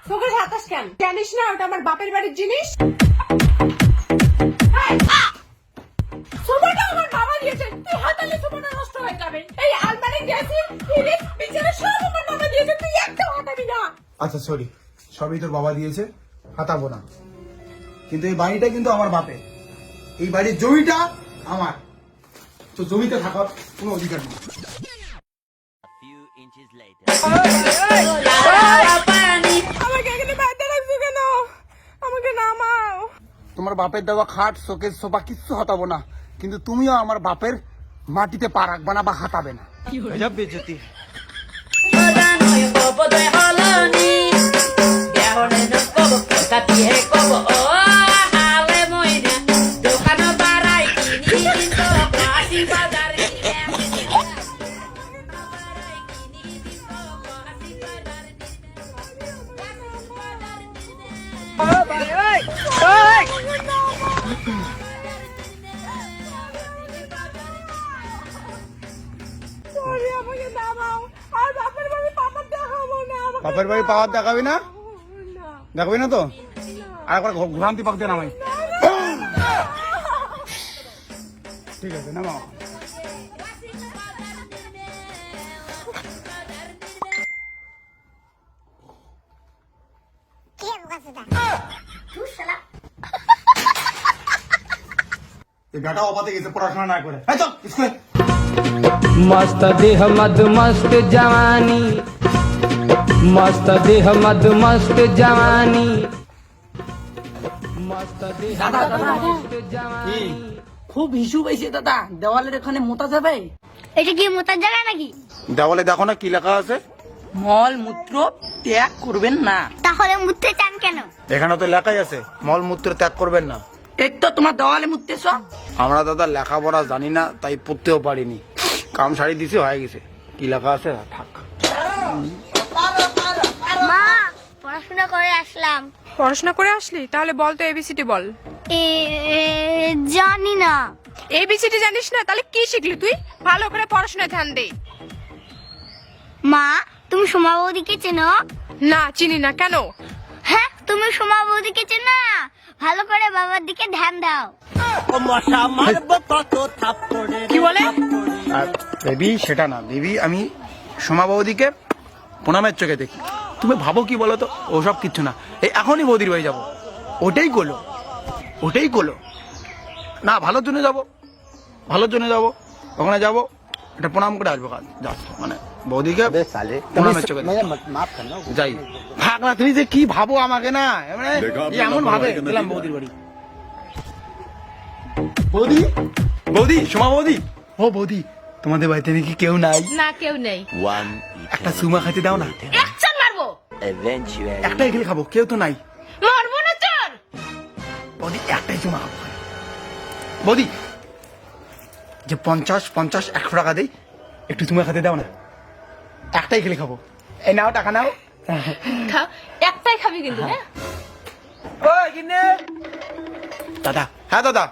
চোখের হাতাস কেন? জানিস না ওটা আমার বাপের বাড়ির জিনিস? সোফাটা আমার বাবা দিয়েছে, তুই হাতালে সোফাটা নষ্ট হয়ে যাবে। এই আলমারি ড্রেসিং ফ্রিজ বিছানা সব আমার বাবা দিয়েছে, তুই একটাও হাতাবি না। আচ্ছা সরি, সবই তোর বাবা দিয়েছে, হাতাবো না, কিন্তু এই বাড়িটা কিন্তু আমার বাপের। এই বাড়ির জমিটা আমার, তো জমিতে থাকার কোনো অধিকার নেই। আমাকে এখানে বাঁধতে রাখছো কেন? আমাকে নামাও। তোমার বাপের দেওয়া খাট শোকেস সোফা কিচ্ছু হাতাবো না, কিন্তু তুমিও আমার বাপের মাটিতে পা রাখবা না বা হাতাবে না। বেজতি আমাকে নামাও। আর বাপের বাড়ি পাপার দেখাবো না। বাপের বাড়ি পাওয়ার দেখাবি না? দেখাবি না তো? আর একবার ঘোরান্তি পাক দিয়ে নামাই। ঠিক আছে নামাও। এই বেটা অপাতে গেছে পড়াশোনা না করে। এই চল স্কুলে। मस्त देह मद मस्त जवानी, मस्त देह मद मस्त जवानी, मस्त देह मद मस्त जवानी। খুব হিসু পাইছে দাদা, দেওয়ালের এখানে মোতা যাবে। এটা কি মোতার জায়গা নাকি? দেওয়ালে দেখো না কি লেখা আছে? মল মূত্র ত্যাগ করবেন না। তাহলে মুততে চান কেন? এখানে তো লেখাই আছে মল মূত্র ত্যাগ করবেন না। এই তো তোমার দেওয়ালে মুততেছ। আমরা দাদা লেখাপড়া জানি না, তাই পড়তেও পারিনি। কাম সারি দিছে হয়ে গেছে, কি লেখা আছে থাক। মা, পড়াশোনা করে আসলাম। পড়াশোনা করে আসলি? তাহলে বল তো এবিসিডি বল। জানি না। এবিসিডি জানিস না? তাহলে কি শিখলি তুই? ভালো করে পড়াশোনায় ধ্যান দে। মা, তুমি সোমা বৌদিকে চেনো? না, চিনি না। কেন? হ্যাঁ, তুমি সোমা বৌদিকে চেনো না? ভালো করে বাবার দিকে ধ্যান দাও। কি বলে? বেবি সেটা না বেবি, আমি সোমা বৌদিকে প্রণামের চোখে দেখি। তুমি ভাবো কি বলো তো? ওসব কিচ্ছু না, এই এখনই বৌদির বাড়ি যাবো। ওটাই করলো, ওটাই করলো না, ভালোর জন্য যাবো, ভালোর জন্য যাবো। ওখানে যাবো, এটা প্রণাম করে আসবো কাজ জাস্ট, মানে বৌদিকে প্রণামের চোখে যাই। থাক না, তুমি যে কি ভাবো আমাকে না, মানে এমন ভাবে গেলাম বৌদির বাড়ি। বৌদি, বৌদি, সোমা বৌদি, ও বৌদি, তোমাদের বাড়িতে নাকি কেউ নাই? না, কেউ নেই। একটা সুমা খাইতে দাও না। একজন মারবো। একটাই খেলে খাবো, কেউ তো নাই। মারবো না তোর। বৌদি একটাই সুমা খাবো। বৌদি যে 50-50-100 টাকা দেই, একটু সুমা খাইতে দাও না, একটাই খেলে খাবো। এই নাও টাকা নাও। একটাই খাবি কিন্তু। হ্যাঁ দাদা, হ্যাঁ দাদা।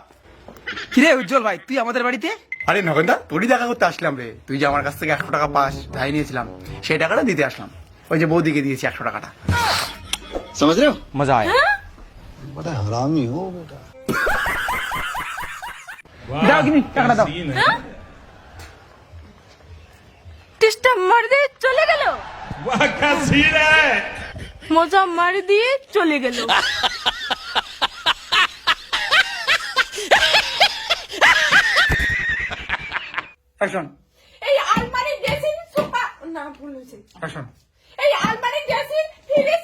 কিরে উজ্জ্বল ভাই, তুই আমাদের বাড়িতে? আরে নগেনদা, তোরই দেখা করতে আসলাম রে। তুই যে আমার কাছ থেকে 100 টাকা পাস, ধাই নিয়েছিলাম, সেই টাকাটা দিতে আসলাম। ওই যে বৌদিকে দিয়েছি 100 টাকাটা। समझ रहे हो? मजा आया। बड़ा हरामी हो बेटा। দাও কিনি টাকাটা দাও। টিস্টা মার দিয়ে চলে গেল। মজা মার দিয়ে চলে গেল। অ্যাকশন, এই আলমারি ড্রেসিং সোফা, না ভুল হয়েছে। অ্যাকশন। এই আলমারি ড্রেসিং ফ্রিজ